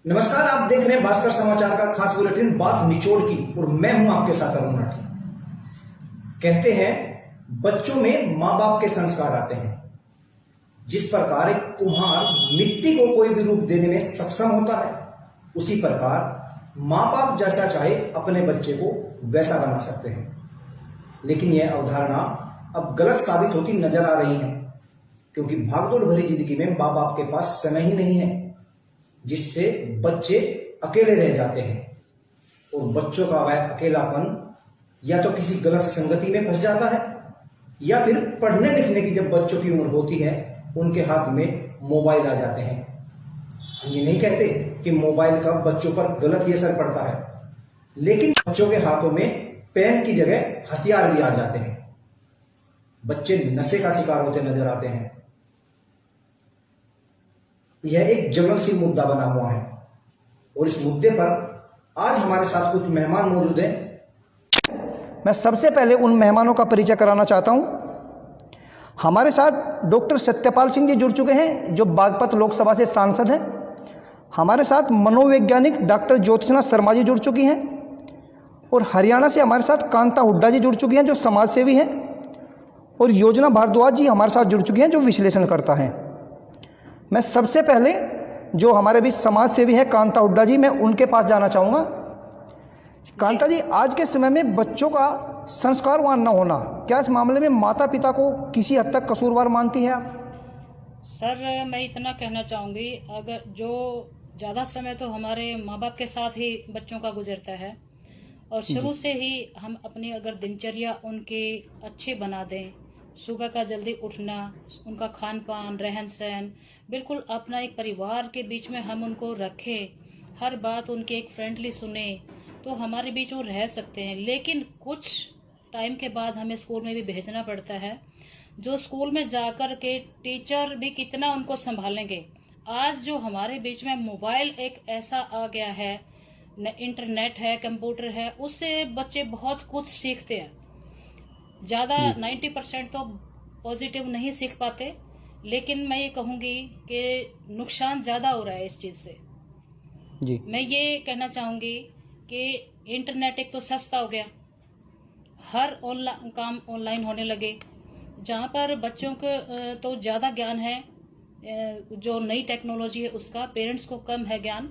नमस्कार, आप देख रहे हैं भास्कर समाचार का खास बुलेटिन बात निचोड़ की और मैं हूं आपके साथ अरुण राठी। कहते हैं बच्चों में मां बाप के संस्कार आते हैं। जिस प्रकार एक कुम्हार मिट्टी को कोई भी रूप देने में सक्षम होता है, उसी प्रकार मां बाप जैसा चाहे अपने बच्चे को वैसा बना सकते हैं। लेकिन यह अवधारणा अब गलत साबित होती नजर आ रही है, क्योंकि भागदौड़ भरी जिंदगी में मां बाप के पास समय ही नहीं है, जिससे बच्चे अकेले रह जाते हैं और बच्चों का वह अकेलापन या तो किसी गलत संगति में फंस जाता है या फिर पढ़ने लिखने की जब बच्चों की उम्र होती है उनके हाथ में मोबाइल आ जाते हैं। ये नहीं कहते कि मोबाइल का बच्चों पर गलत ही असर पड़ता है, लेकिन बच्चों के हाथों में पेन की जगह हथियार भी आ जाते हैं। बच्चे नशे का शिकार होते नजर आते हैं। यह एक ज्वलनशील मुद्दा बना हुआ है और इस मुद्दे पर आज हमारे साथ कुछ मेहमान मौजूद हैं। मैं सबसे पहले उन मेहमानों का परिचय कराना चाहता हूं। हमारे साथ डॉक्टर सत्यपाल सिंह जी जुड़ चुके हैं, जो बागपत लोकसभा से सांसद हैं। हमारे साथ मनोवैज्ञानिक डॉक्टर ज्योत्सना शर्मा जी जुड़ चुकी हैं और हरियाणा से हमारे साथ कांता हुड्डा जी जुड़ चुकी हैं, जो समाज सेवी हैं, और योजना भारद्वाज जी हमारे साथ जुड़ चुकी हैं, जो विश्लेषणकर्ता हैं। मैं सबसे पहले जो हमारे बीच समाज सेवी हैं कांता हुड्डा जी, मैं उनके पास जाना चाहूँगा। कांता जी, आज के समय में बच्चों का संस्कारवान न होना, क्या इस मामले में माता पिता को किसी हद तक कसूरवार मानती हैं आप? सर, मैं इतना कहना चाहूँगी, अगर जो ज़्यादा समय तो हमारे माँ बाप के साथ ही बच्चों का गुजरता है और शुरू से ही हम अपनी अगर दिनचर्या उनके अच्छे बना दें, सुबह का जल्दी उठना, उनका खान पान, रहन सहन, बिल्कुल अपना एक परिवार के बीच में हम उनको रखें, हर बात उनकी एक फ्रेंडली सुने, तो हमारे बीच वो रह सकते हैं। लेकिन कुछ टाइम के बाद हमें स्कूल में भी भेजना पड़ता है, जो स्कूल में जाकर के टीचर भी कितना उनको संभालेंगे। आज जो हमारे बीच में मोबाइल एक ऐसा आ गया है, इंटरनेट है, कंप्यूटर है, उससे बच्चे बहुत कुछ सीखते हैं। ज़्यादा 90% तो पॉजिटिव नहीं सीख पाते, लेकिन मैं ये कहूँगी कि नुकसान ज़्यादा हो रहा है इस चीज़ से। जी, मैं ये कहना चाहूँगी कि इंटरनेट एक तो सस्ता हो गया, हर ऑनलाइन काम ऑनलाइन होने लगे, जहाँ पर बच्चों को तो ज़्यादा ज्ञान है, जो नई टेक्नोलॉजी है उसका पेरेंट्स को कम है ज्ञान,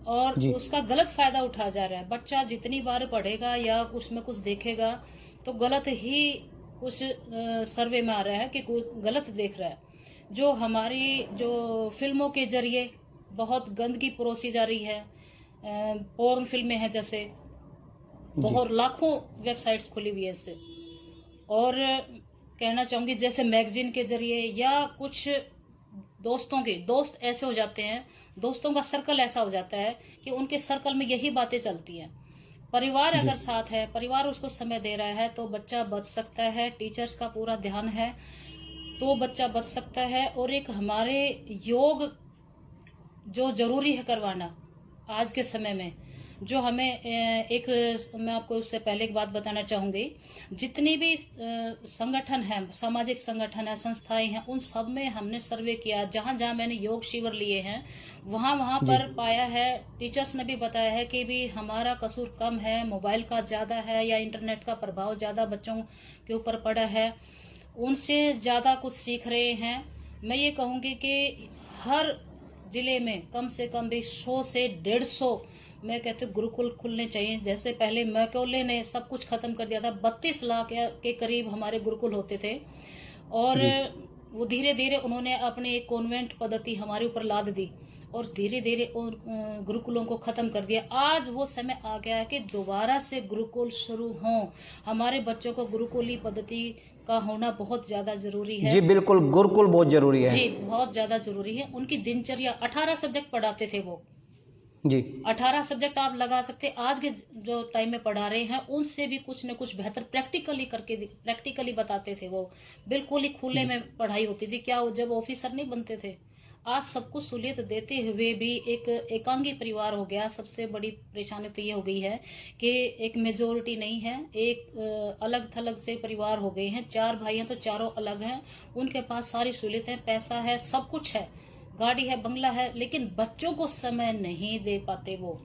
और उसका गलत फायदा उठाया जा रहा है। बच्चा जितनी बार पढ़ेगा या उसमें कुछ देखेगा तो गलत ही कुछ सर्वे में आ रहा है कि कुछ गलत देख रहा है। जो हमारी जो फिल्मों के जरिए बहुत गंदगी परोसी जा रही है, पोर्न फिल्में हैं जैसे, बहुत लाखों वेबसाइट्स खुली हुई है इससे। और कहना चाहूंगी जैसे मैगजीन के जरिए या कुछ दोस्त ऐसे हो जाते हैं, दोस्तों का सर्कल ऐसा हो जाता है कि उनके सर्कल में यही बातें चलती हैं। परिवार अगर साथ है, परिवार उसको समय दे रहा है, तो बच्चा बच सकता है। टीचर्स का पूरा ध्यान है तो बच्चा बच सकता है। और एक हमारे योग जो जरूरी है करवाना आज के समय में, जो हमें मैं आपको उससे पहले एक बात बताना चाहूंगी। जितनी भी संगठन है, सामाजिक संगठन है, संस्थाएं हैं, उन सब में हमने सर्वे किया। जहां जहां मैंने योग शिविर लिए हैं, वहां पर पाया है, टीचर्स ने भी बताया है कि भी हमारा कसूर कम है, मोबाइल का ज्यादा है या इंटरनेट का प्रभाव ज्यादा बच्चों के ऊपर पड़ा है, उनसे ज्यादा कुछ सीख रहे हैं। मैं ये कहूंगी कि हर जिले में कम से कम भी 100 से 150 मैं कहती हूँ गुरुकुल खुलने चाहिए। जैसे पहले मैकोले ने सब कुछ खत्म कर दिया था, 32 लाख के करीब हमारे गुरुकुल होते थे, और वो धीरे धीरे उन्होंने अपने एक कॉन्वेंट पद्धति हमारे ऊपर लाद दी और धीरे धीरे गुरुकुलों को खत्म कर दिया। आज वो समय आ गया है कि दोबारा से गुरुकुल शुरू हों। हमारे बच्चों को गुरुकुली पद्धति का होना बहुत ज्यादा जरूरी है। जी बिल्कुल, गुरुकुल बहुत जरूरी है। जी, बहुत ज्यादा जरूरी है। उनकी दिनचर्या 18 सब्जेक्ट पढ़ाते थे वो जी, 18 सब्जेक्ट आप लगा सकते। आज के जो टाइम में पढ़ा रहे हैं उनसे भी कुछ न कुछ बेहतर प्रैक्टिकली बताते थे। वो बिल्कुल ही खुले में पढ़ाई होती थी। क्या वो जब ऑफिसर नहीं बनते थे, आज सबको सहूलियत देते हुए भी एक एकांगी परिवार हो गया। सबसे बड़ी परेशानी तो ये हो गई है कि एक मेजोरिटी नहीं है, एक अलग थलग से परिवार हो गए हैं। 4 भाई हैं तो चारों अलग हैं, उनके पास सारी सहूलियत है, पैसा है, सब कुछ है, गाड़ी है, बंगला है, लेकिन बच्चों को समय नहीं दे पाते वो।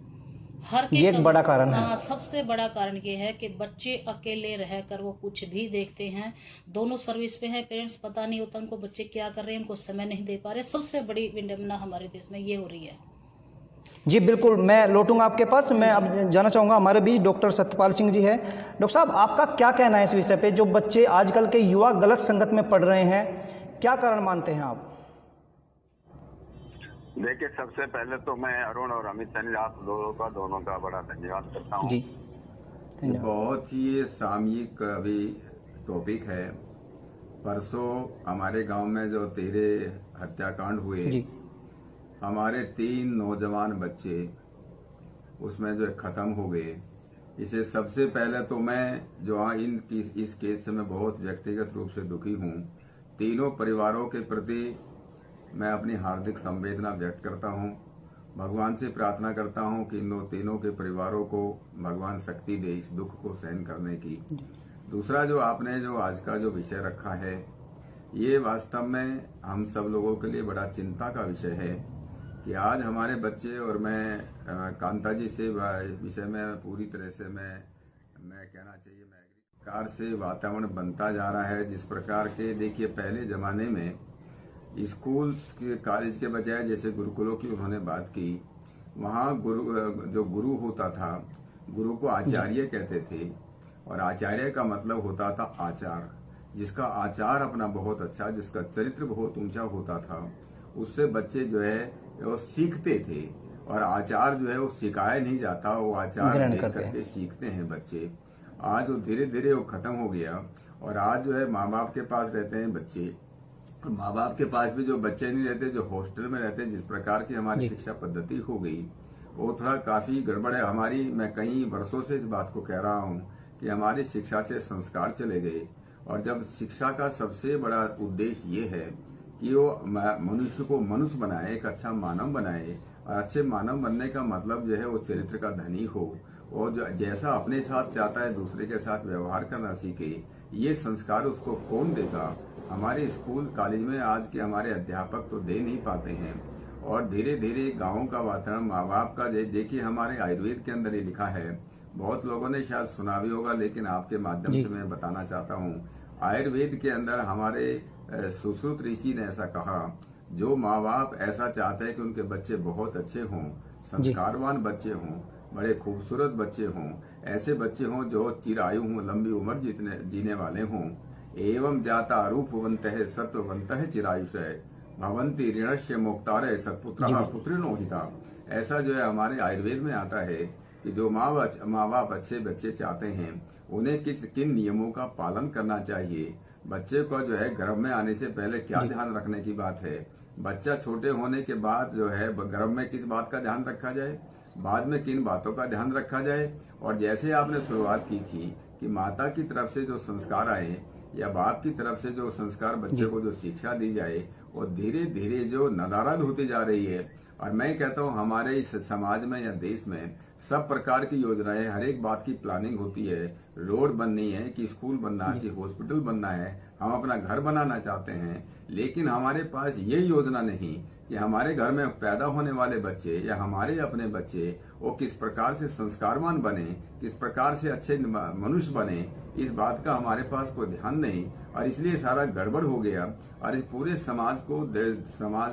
हर के ये एक बड़ा कारण है। हाँ, सबसे बड़ा कारण ये है कि बच्चे अकेले रहकर वो कुछ भी देखते हैं। दोनों सर्विस पे हैं, पेरेंट्स पता नहीं होता उनको बच्चे क्या कर रहे हैं, उनको समय नहीं दे पा रहे। सबसे बड़ी विडंबना हमारे देश में ये हो रही है। जी बिल्कुल, मैं लौटूंगा आपके पास। मैं अब जानना चाहूँगा, हमारे बीच डॉक्टर सत्यपाल सिंह जी है। डॉक्टर साहब, आपका क्या कहना है इस विषय पे? जो बच्चे आजकल के युवा गलत संगत में पढ़ रहे हैं, क्या कारण मानते हैं आप? देखिए, सबसे पहले तो मैं अरुण और अमित सैनी आप दोनों का बड़ा धन्यवाद करता हूँ। जी ये बहुत ही सामयिक अभी टॉपिक है। परसों हमारे गांव में जो 13 हत्याकांड हुए, जी। हमारे 3 नौजवान बच्चे उसमें जो खत्म हो गए। इसे सबसे पहले तो मैं जो इस केस से मैं बहुत व्यक्तिगत रूप से दुखी हूँ। तीनों परिवारों के प्रति मैं अपनी हार्दिक संवेदना व्यक्त करता हूँ। भगवान से प्रार्थना करता हूँ कि इन तीनों के परिवारों को भगवान शक्ति दे इस दुख को सहन करने की। दूसरा, जो आपने जो आज का जो विषय रखा है, ये वास्तव में हम सब लोगों के लिए बड़ा चिंता का विषय है कि आज हमारे बच्चे, और मैं कांता जी से विषय में पूरी तरह से मैं कहना चाहिए, मैं प्रकार से वातावरण बनता जा रहा है जिस प्रकार के, देखिए पहले जमाने में स्कूल कॉलेज के बजाय जैसे गुरुकुलों की उन्होंने बात की, वहाँ जो गुरु होता था, गुरु को आचार्य कहते थे, और आचार्य का मतलब होता था आचार। जिसका आचार अपना बहुत अच्छा, जिसका चरित्र बहुत ऊंचा होता था, उससे बच्चे जो है वो सीखते थे। और आचार जो है वो सिखाया नहीं जाता, वो आचार देख करके सीखते हैं बच्चे। आज वो धीरे धीरे वो खत्म हो गया, और आज जो है माँ बाप के पास रहते हैं बच्चे, और माँ बाप के पास भी जो बच्चे नहीं रहते, जो हॉस्टल में रहते हैं, जिस प्रकार की हमारी शिक्षा पद्धति हो गई, वो थोड़ा काफी गड़बड़ है हमारी। मैं कई वर्षों से इस बात को कह रहा हूँ कि हमारी शिक्षा से संस्कार चले गए। और जब शिक्षा का सबसे बड़ा उद्देश्य ये है कि वो मनुष्य को मनुष्य बनाए, एक अच्छा मानव बनाए, और अच्छे मानव बनने का मतलब जो है वो चरित्र का धनी हो, और जो जैसा अपने साथ चाहता है दूसरे के साथ व्यवहार करना सीखे। ये संस्कार उसको कौन देगा? हमारे स्कूल कॉलेज में आज के हमारे अध्यापक तो दे नहीं पाते हैं। और धीरे धीरे गाँव का वातावरण, माँ बाप का, देखिए हमारे आयुर्वेद के अंदर ये लिखा है, बहुत लोगों ने शायद सुना भी होगा, लेकिन आपके माध्यम से मैं बताना चाहता हूँ। आयुर्वेद के अंदर हमारे सुश्रुत ऋषि ने ऐसा कहा, जो माँ बाप ऐसा चाहते हैं कि उनके बच्चे बहुत अच्छे हों, संस्कारवान बच्चे हों, बड़े खूबसूरत बच्चे हों, ऐसे बच्चे हों जो चिरायु हों, लंबी उम्र जीने वाले हों। एवं जाता रूपवंतः सत्ववंतः चिरायुषः भवन्ति ऋणस्य मोक्तारः सत्पुत्रः पुत्रिणो हिता। ऐसा जो है हमारे आयुर्वेद में आता है कि जो माँ बाप अच्छे बच्चे चाहते हैं, उन्हें किन नियमों का पालन करना चाहिए। बच्चे को जो है गर्भ में आने से पहले क्या ध्यान रखने की बात है, बच्चा छोटे होने के बाद जो है गर्भ में किस बात का ध्यान रखा जाए, बाद में किन बातों का ध्यान रखा जाए। और जैसे आपने शुरुआत की थी कि माता की तरफ से जो संस्कार आए या बाप की तरफ से जो संस्कार बच्चे को जो शिक्षा दी जाए, वो धीरे धीरे जो नदारद होती जा रही है। और मैं कहता हूँ हमारे इस समाज में या देश में सब प्रकार की योजनाएं, हर एक बात की प्लानिंग होती है। रोड बननी है कि स्कूल बनना है कि हॉस्पिटल बनना है, हम अपना घर बनाना चाहते हैं, लेकिन हमारे पास ये योजना नहीं कि हमारे घर में पैदा होने वाले बच्चे या हमारे अपने बच्चे वो किस प्रकार से संस्कारवान बने, किस प्रकार से अच्छे मनुष्य बने। इस बात का हमारे पास कोई ध्यान नहीं, और इसलिए सारा गड़बड़ हो गया। और इस पूरे समाज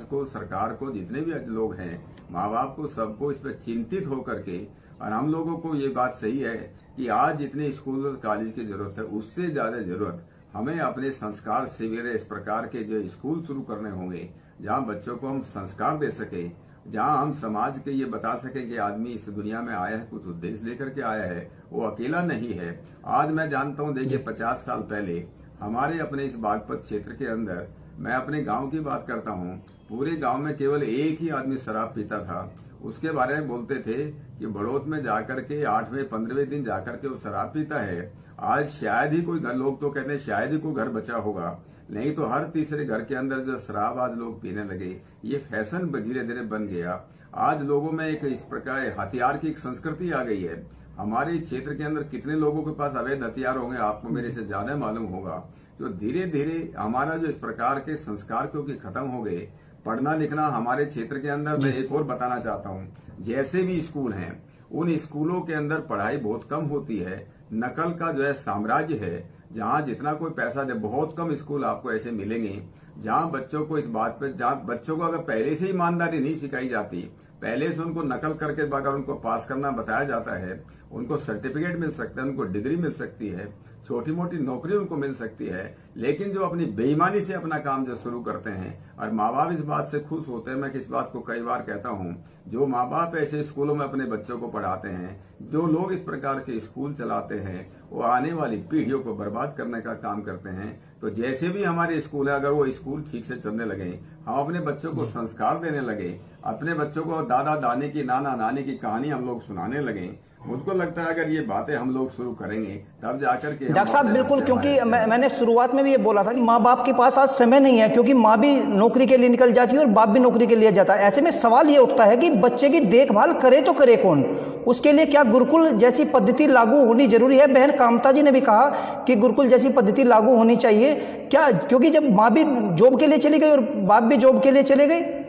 को, सरकार को, जितने भी लोग हैं, माँ बाप को, सबको इस पर चिंतित होकर के, और हम लोगों को ये बात सही है कि आज जितने स्कूल और कॉलेज की जरूरत है, उससे ज्यादा जरूरत हमें अपने संस्कार शिविर, इस प्रकार के जो स्कूल शुरू करने होंगे, जहाँ बच्चों को हम संस्कार दे सके, जहाँ हम समाज के ये बता सके कि आदमी इस दुनिया में आया है, कुछ उद्देश्य लेकर के आया है, वो अकेला नहीं है। आज मैं जानता हूँ, देखिए 50 साल पहले हमारे अपने इस बागपत क्षेत्र के अंदर, मैं अपने गांव की बात करता हूँ, पूरे गांव में केवल एक ही आदमी शराब पीता था। उसके बारे में बोलते थे कि बड़ौत में जाकर के 8वें 15वें दिन जाकर के वो शराब पीता है। आज शायद ही कोई घर, लोग तो कहते हैं शायद ही कोई घर बचा होगा, नहीं तो हर तीसरे घर के अंदर जो शराब आज लोग पीने लगे, ये फैशन धीरे धीरे बन गया। आज लोगों में एक इस प्रकार हथियार की एक संस्कृति आ गई है। हमारे क्षेत्र के अंदर कितने लोगों के पास अवैध हथियार होंगे, आपको मेरे से ज्यादा मालूम होगा। तो धीरे धीरे हमारा जो इस प्रकार के संस्कार क्योंकि खत्म हो गए, पढ़ना लिखना हमारे क्षेत्र के अंदर, मैं एक और बताना चाहता हूँ, जैसे भी स्कूल हैं उन स्कूलों के अंदर पढ़ाई बहुत कम होती है, नकल का जो है साम्राज्य है, जहाँ जितना कोई पैसा दे, बहुत कम स्कूल आपको ऐसे मिलेंगे जहाँ बच्चों को इस बात पे, जहाँ बच्चों को अगर पहले से ईमानदारी नहीं सिखाई जाती, पहले से उनको नकल करके अगर उनको पास करना बताया जाता है, उनको सर्टिफिकेट मिल सकता है, उनको डिग्री मिल सकती है, छोटी मोटी नौकरी उनको मिल सकती है, लेकिन जो अपनी बेईमानी से अपना काम जो शुरू करते हैं और माँ बाप इस बात से खुश होते हैं। मैं इस बात को कई बार कहता हूँ, जो माँ बाप ऐसे स्कूलों में अपने बच्चों को पढ़ाते हैं, जो लोग इस प्रकार के स्कूल चलाते हैं, वो आने वाली पीढ़ियों को बर्बाद करने का काम करते हैं। तो जैसे भी हमारे स्कूल है, अगर वो स्कूल ठीक से चलने लगे, हम अपने बच्चों को संस्कार देने लगे, अपने बच्चों को दादा दादी की, नाना नानी की कहानी हम लोग सुनाने लगे, मुझको लगता है अगर ये बातें हम लोग शुरू करेंगे तब जाकर के। डॉक्टर साहब बिल्कुल, क्योंकि मैंने शुरुआत में भी ये बोला था कि माँ बाप के पास आज समय नहीं है, क्योंकि माँ भी नौकरी के लिए निकल जाती है और बाप भी नौकरी के लिए जाता है। ऐसे में सवाल ये उठता है कि बच्चे की देखभाल करे तो करे कौन? उसके लिए क्या गुरुकुल जैसी पद्धति लागू होनी जरूरी है? बहन कामता जी ने भी कहा कि गुरुकुल जैसी पद्धति लागू होनी चाहिए क्या? क्योंकि जब माँ भी जॉब के लिए चली गई और बाप भी जॉब के लिए चले गए,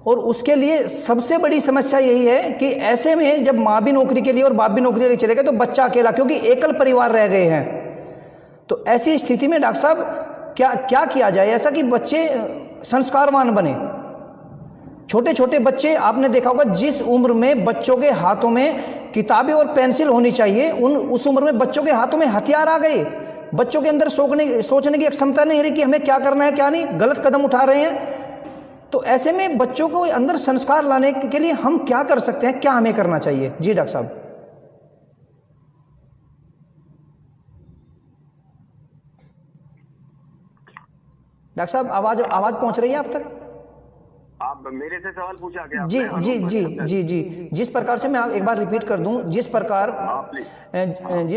और उसके लिए सबसे बड़ी समस्या यही है कि ऐसे में जब माँ भी नौकरी के लिए और बाप भी नौकरी के लिए चले गए तो बच्चा अकेला, क्योंकि एकल परिवार रह गए हैं। तो ऐसी स्थिति में डॉक्टर साहब क्या किया जाए ऐसा कि बच्चे संस्कारवान बने? छोटे छोटे बच्चे, आपने देखा होगा जिस उम्र में बच्चों के हाथों में किताबें और पेंसिल होनी चाहिए, उस उम्र में बच्चों के हाथों में हथियार आ गए। बच्चों के अंदर सोचने की क्षमता नहीं रही कि हमें क्या करना है क्या नहीं, गलत कदम उठा रहे हैं। तो ऐसे में बच्चों को अंदर संस्कार लाने के लिए हम क्या कर सकते हैं, क्या हमें करना चाहिए? जी डॉक्टर साहब। डॉक्टर साहब आवाज पहुंच रही है आप तक? आप मेरे से सवाल पूछा क्या? जी जी जी जी जी जिस प्रकार से, मैं एक बार रिपीट कर दूं, जिस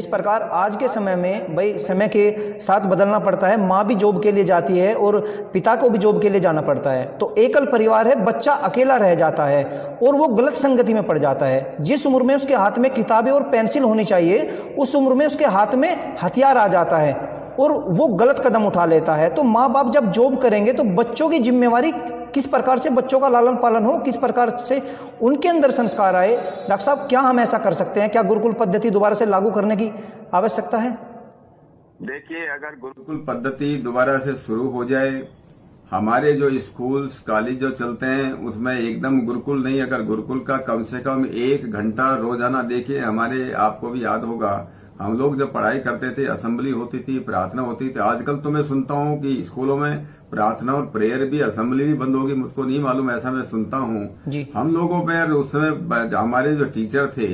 प्रकार आज के समय में भाई समय के साथ बदलना पड़ता है, माँ भी जॉब के लिए जाती है और पिता को भी जॉब के लिए जाना पड़ता है, तो एकल परिवार है, बच्चा अकेला रह जाता है और वो गलत संगति में पड़ जाता है। जिस उम्र में उसके हाथ में किताबें और पेंसिल होनी चाहिए, उस उम्र में उसके हाथ में हथियार आ जाता है और वो गलत कदम उठा लेता है। तो माँ बाप जब जॉब करेंगे तो बच्चों की जिम्मेवारी किस प्रकार से बच्चों का लालन पालन हो, किस प्रकार से उनके अंदर संस्कार आए। डॉक्टर साहब क्या हम ऐसा कर सकते हैं? क्या गुरुकुल पद्धति दोबारा से लागू करने की आवश्यकता है? देखिए, अगर गुरुकुल पद्धति दोबारा से शुरू हो जाए, हमारे जो स्कूल्स कॉलेज जो चलते हैं उसमें एकदम गुरुकुल नहीं, अगर गुरुकुल का कम से कम 1 घंटा रोजाना, देखिए हमारे, आपको भी याद होगा, हम लोग जब पढ़ाई करते थे असेंबली होती थी, प्रार्थना होती थी। आजकल तो मैं सुनता हूँ कि स्कूलों में प्रार्थना और प्रेयर भी, असेंबली भी बंद होगी, मुझको नहीं मालूम, ऐसा मैं सुनता हूँ। हम लोगों में उस समय हमारे जो टीचर थे,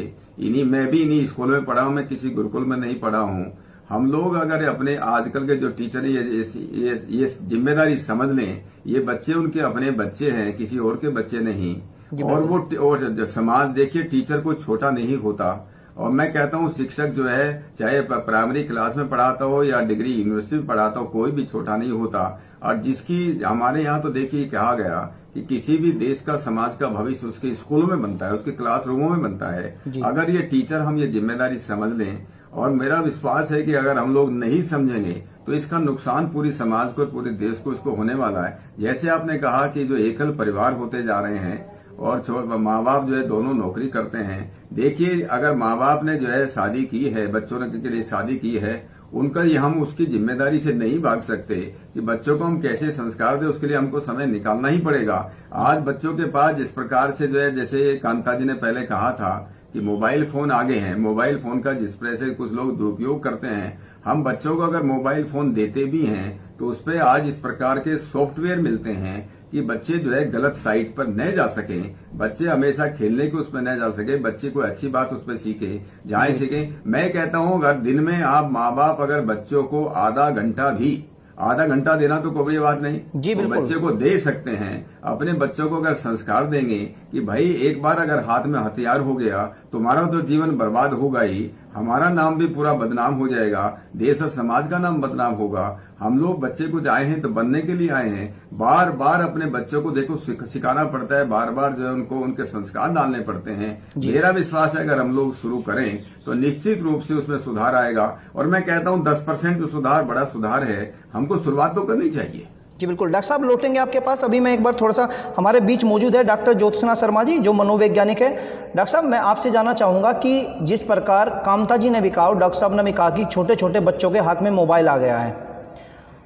मैं भी इन्हीं स्कूलों में पढ़ा हूँ, मैं किसी गुरुकुल में नहीं पढ़ा हूँ। हम लोग अगर अपने आजकल के जो टीचर ये जिम्मेदारी समझ लें, ये बच्चे उनके अपने बच्चे हैं, किसी और के बच्चे नहीं। और समाज, देखिए टीचर कोई छोटा नहीं होता, और मैं कहता हूँ शिक्षक जो है, चाहे प्राइमरी क्लास में पढ़ाता हो या डिग्री यूनिवर्सिटी में पढ़ाता हो, कोई भी छोटा नहीं होता। और जिसकी हमारे यहाँ तो देखिए कहा गया कि किसी भी देश का, समाज का भविष्य उसके स्कूलों में बनता है, उसके क्लासरूमों में बनता है। अगर ये टीचर हम ये जिम्मेदारी समझ लें, और मेरा विश्वास है कि अगर हम लोग नहीं समझेंगे तो इसका नुकसान पूरी समाज को, पूरे देश को इसको होने वाला है। जैसे आपने कहा कि जो एकल परिवार होते जा रहे हैं और माँ बाप जो है दोनों नौकरी करते हैं। देखिए, अगर माँ बाप ने जो है शादी की है, बच्चों ने के लिए शादी की है, उनका ये हम उसकी जिम्मेदारी से नहीं भाग सकते कि बच्चों को हम कैसे संस्कार दें, उसके लिए हमको समय निकालना ही पड़ेगा। आज बच्चों के पास जिस प्रकार से जो है, जैसे कांता जी ने पहले कहा था कि मोबाइल फोन आ गए हैं, मोबाइल फोन का जिस तरह से कुछ लोग दुरुपयोग करते हैं, हम बच्चों को अगर मोबाइल फोन देते भी हैं तो उस पर आज इस प्रकार के सॉफ्टवेयर मिलते हैं कि बच्चे जो है गलत साइट पर न जा सके, बच्चे हमेशा खेलने के उसमें न जा सके, बच्चे कोई अच्छी बात उस पर सीखे, जहाँ सीखे। मैं कहता हूँ अगर दिन में आप माँ बाप अगर बच्चों को आधा घंटा देना तो कोई बात नहीं, जी तो बच्चे को दे सकते हैं। अपने बच्चों को अगर संस्कार देंगे कि भाई एक बार अगर हाथ में हथियार हो गया तुम्हारा तो जीवन बर्बाद होगा ही, हमारा नाम भी पूरा बदनाम हो जाएगा, देश और समाज का नाम बदनाम होगा। हम लोग बच्चे कुछ आए हैं तो बनने के लिए आए हैं। बार बार अपने बच्चों को देखो सिखाना पड़ता है, बार बार जो है उनको उनके संस्कार डालने पड़ते हैं। मेरा विश्वास है अगर हम लोग शुरू करें तो निश्चित रूप से उसमें सुधार आएगा। और मैं कहता हूं 10% जो सुधार बड़ा सुधार है, हमको शुरुआत तो करनी चाहिए। जी बिल्कुल। डॉक्टर साहब लौटेंगे आपके पास, अभी मैं एक बार थोड़ा सा, हमारे बीच मौजूद है डॉक्टर ज्योत्सना शर्मा जी जो मनोवैज्ञानिक है। डॉक्टर साहब मैं आपसे जानना चाहूँगा कि जिस प्रकार कामता जी ने भी कहा और डॉक्टर साहब ने भी कहा कि छोटे छोटे बच्चों के हाथ में मोबाइल आ गया है,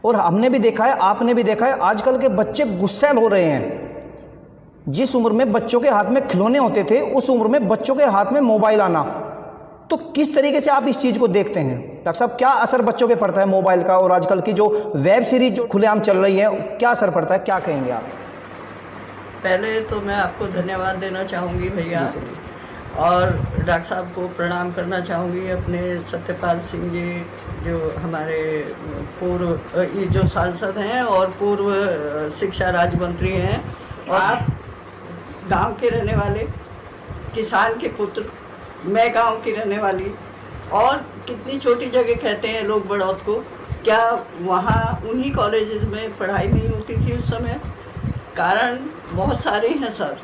और हमने भी देखा है, आपने भी देखा है, आजकल के बच्चे गुस्सैल हो रहे हैं। जिस उम्र में बच्चों के हाथ में खिलौने होते थे उस उम्र में बच्चों के हाथ में मोबाइल आना, तो किस तरीके से आप इस चीज़ को देखते हैं डॉक्टर साहब? क्या असर बच्चों पे पड़ता है मोबाइल का, और आजकल की जो वेब सीरीज जो खुलेआम चल रही है, क्या असर पड़ता है, क्या कहेंगे आप? पहले तो मैं आपको धन्यवाद देना चाहूँगी भैया, और डॉक्टर साहब को प्रणाम करना चाहूँगी, अपने सत्यपाल सिंह जी जो हमारे पूर्व ये जो सांसद हैं और पूर्व शिक्षा राज्य मंत्री हैं, और आप गांव के रहने वाले, किसान के पुत्र, मैं गांव की रहने वाली, और कितनी छोटी जगह कहते हैं लोग बड़ौत को, क्या वहाँ उन्हीं कॉलेजेस में पढ़ाई नहीं होती थी उस समय? कारण बहुत सारे हैं सर,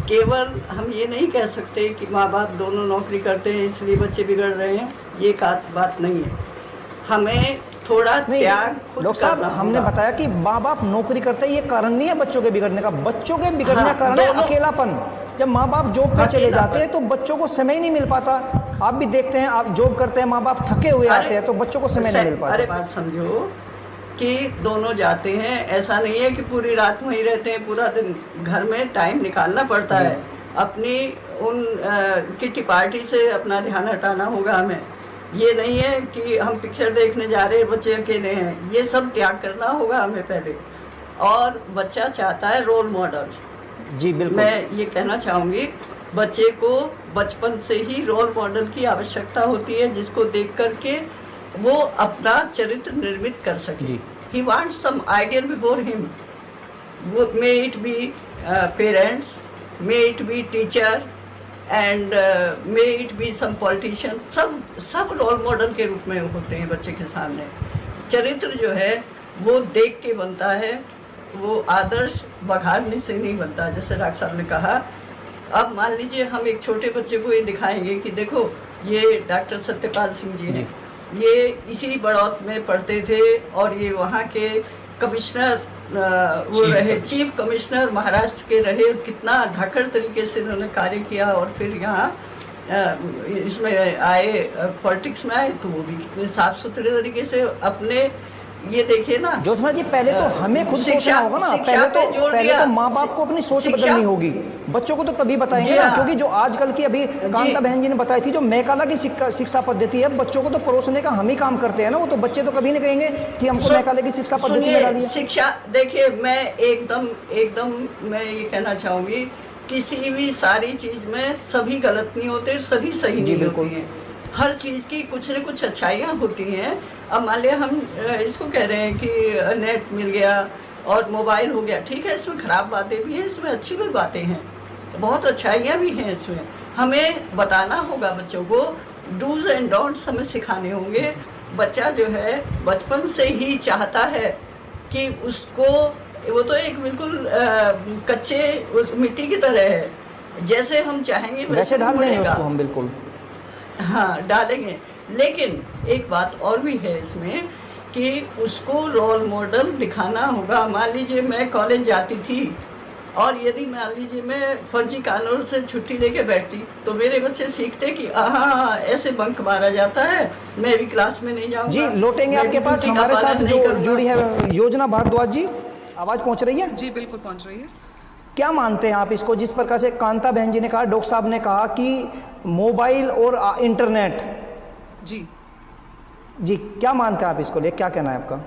केवल हम ये नहीं कह सकते कि माँ बाप दोनों नौकरी करते हैं इसलिए बच्चे बिगड़ रहे हैं, ये बात नहीं है। हमें थोड़ा त्याग खुद डॉक्टर साहब करना हमने होगा। बताया कि माँ बाप नौकरी करते हैं, ये कारण नहीं है बच्चों के बिगड़ने का। बच्चों के बिगड़ने का हाँ, कारण है दोनों। अकेलापन। जब माँ बाप जॉब पे चले अकेलापन। जाते हैं तो बच्चों को समय ही नहीं मिल पाता। आप भी देखते हैं, आप जॉब करते हैं, माँ बाप थके हुए आते हैं तो बच्चों को समय नहीं मिल पाता। अरे बात समझो कि दोनों जाते हैं, ऐसा नहीं है कि पूरी रात वहीं रहते हैं, पूरा दिन घर में टाइम निकालना पड़ता है। अपनी उन किटी पार्टी से अपना ध्यान हटाना होगा हमें। ये नहीं है कि हम पिक्चर देखने जा रहे हैं, बच्चे अकेले हैं, ये सब त्याग करना होगा हमें पहले। और बच्चा चाहता है रोल मॉडल। जी बिल्कुल। मैं ये कहना चाहूँगी, बच्चे को बचपन से ही रोल मॉडल की आवश्यकता होती है, जिसको देख करके वो अपना चरित्र निर्मित कर सके। जी। He wants some ideal before him. May it be parents, may it be teacher, and may it be some politician. सब रोल मॉडल के रूप में होते हैं बच्चे के सामने। चरित्र जो है वो देख के बनता है, वो आदर्श बघाड़ने से नहीं बनता, जैसे डॉक्टर साहब ने कहा। अब मान लीजिए हम एक छोटे बच्चे को ये दिखाएंगे कि देखो ये डॉक्टर सत्यपाल सिंह जी हैं, ये इसी बड़ौत में पढ़ते थे और ये वहाँ के कमिश्नर वो रहे, चीफ कमिश्नर महाराष्ट्र के रहे, कितना धाकड़ तरीके से उन्होंने कार्य किया, और फिर यहाँ इसमें आए, पॉलिटिक्स में आए, तो वो भी कितने साफ सुथरे तरीके से अपने, ये देखिए ना ज्योत्सना जी पहले तो हमें खुद सोचना होगा ना, पहले तो माँ बाप को अपनी सोच बदलनी होगी। बच्चों को तो तभी बताएंगे ना, क्योंकि जो आजकल की अभी कांता बहन जी ने बताई थी जो मैकाला की शिक्षा पद्धति है, बच्चों को तो परोसने का हम ही काम करते हैं ना, वो तो बच्चे तो कभी नहीं कहेंगे कि हमको मैकाले की शिक्षा पद्धति में डालिए। शिक्षा देखिए, मैं एकदम मैं ये कहना चाहूंगी, किसी भी सारी चीज में सभी गलत नहीं होते, सभी सही नहीं होती हैं। हर चीज़ की कुछ न कुछ अच्छाइयाँ होती हैं। अब मान लिया हम इसको कह रहे हैं कि नेट मिल गया और मोबाइल हो गया, ठीक है, इसमें खराब बातें भी हैं, इसमें अच्छी भी बातें हैं, बहुत अच्छाइयाँ भी हैं इसमें। हमें बताना होगा बच्चों को, डूज एंड डोंट्स हमें सिखाने होंगे। बच्चा जो है बचपन से ही चाहता है कि उसको, वो तो एक बिल्कुल कच्चे मिट्टी की तरह है, जैसे हम चाहेंगे वैसे ढाल लेंगे उसको हम, बिल्कुल हाँ डालेंगे। लेकिन एक बात और भी है इसमें कि उसको रोल मॉडल दिखाना होगा। मान लीजिए मैं कॉलेज जाती थी और यदि मान लीजिए मैं फर्जी कानून से छुट्टी लेके बैठती तो मेरे बच्चे सीखते कि हाँ ऐसे बंक मारा जाता है, मैं भी क्लास में नहीं जाऊंगा। जी लौटेंगे आपके पास, हमारे साथ जो जुड़ी है योजना भारद्वाज जी, आवाज पहुंच रही है? जी बिल्कुल पहुंच रही है। क्या मानते हैं आप इसको, जिस प्रकार से कांता बहन जी ने कहा, डॉक्टर साहब ने कहा कि मोबाइल और इंटरनेट, जी क्या मानते हैं आप इसको लिए, क्या कहना है आपका?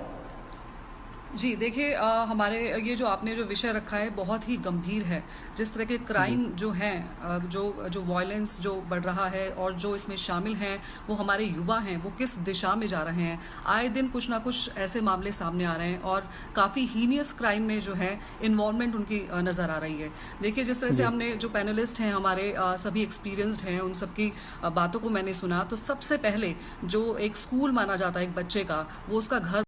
जी देखिए, हमारे ये जो आपने जो विषय रखा है बहुत ही गंभीर है। जिस तरह के क्राइम जो हैं, जो वायलेंस जो बढ़ रहा है और जो इसमें शामिल हैं वो हमारे युवा हैं, वो किस दिशा में जा रहे हैं। आए दिन कुछ ना कुछ ऐसे मामले सामने आ रहे हैं और काफ़ी हीनियस क्राइम में जो है इन्वॉल्वमेंट उनकी नज़र आ रही है। देखिए जिस तरह से हमने जो पैनलिस्ट हैं हमारे सभी एक्सपीरियंस्ड हैं, उन सबकी बातों को मैंने सुना, तो सबसे पहले जो एक स्कूल माना जाता है एक बच्चे का, वो उसका घर